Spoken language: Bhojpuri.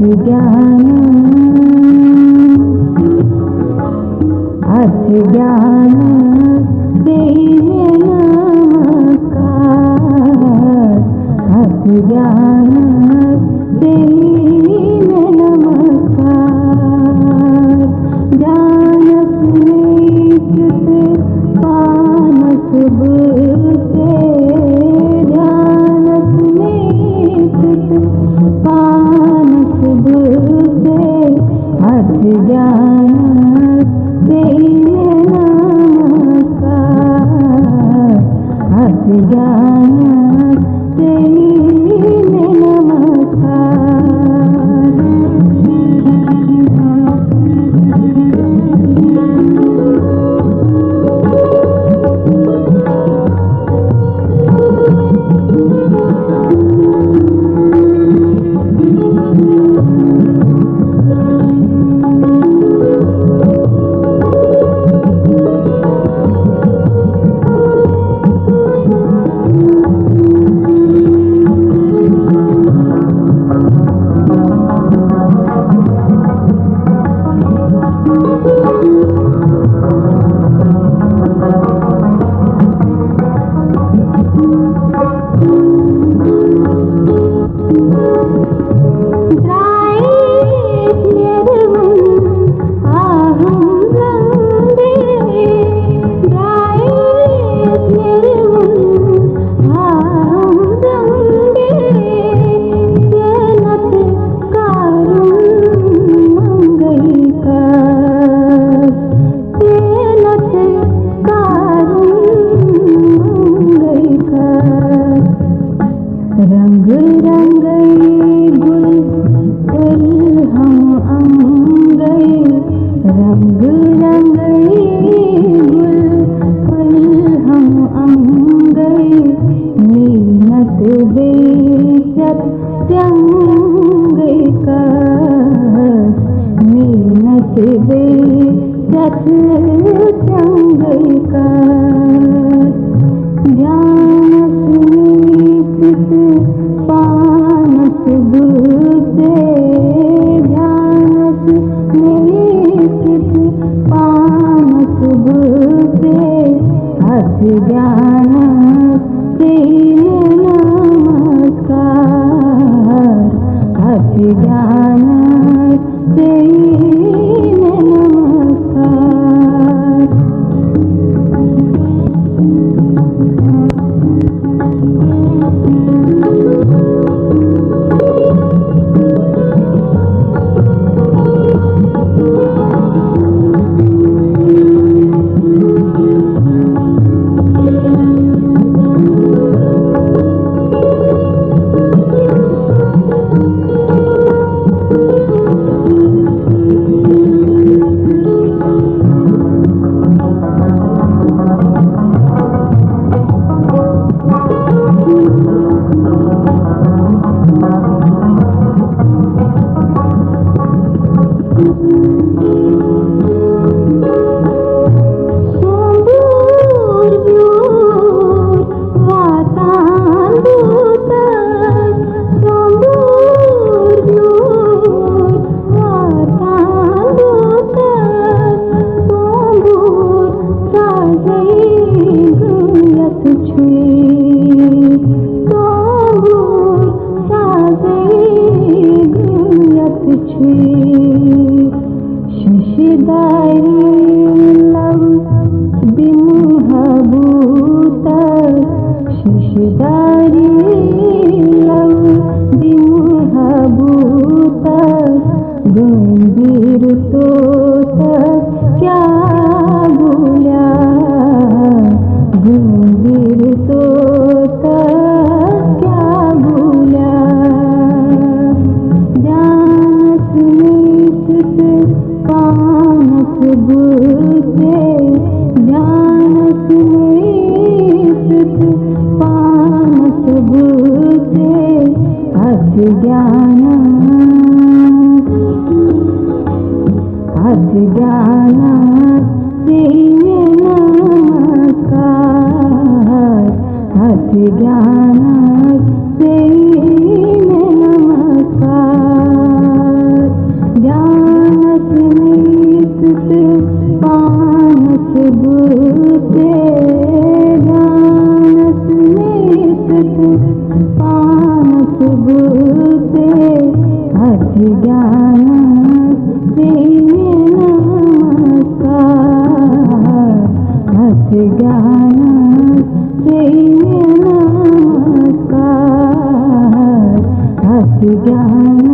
अज्ञान अज्ञान देवे नमस्कार अज्ञान देवे नमस्कार जानत निश्चित पानस बुझे जानत निश्चित पानस बुझे अज्ञान देवे नमस्कार अज्ञान देवे नमस्कार रंग रंगई गुल फल हम अंगई रंग रंगई गुल फल हम अंगई मीनत बेचत चंगई का मीनत बेचत चंगई का पानस बुझे जानत निश्चित पानस बुझे अज्ञान देवे नमस्कार अज्ञान देवे नमस्कार गंभीर तो तक क्या भूला गंभीर तो तक क्या भूला जानत निश्चित पानस बुझे जानत निश्चित पानस बुझे अज्ञान अज्ञान देवे नमस्कार अज्ञान देवे नमस्कार ज्ञान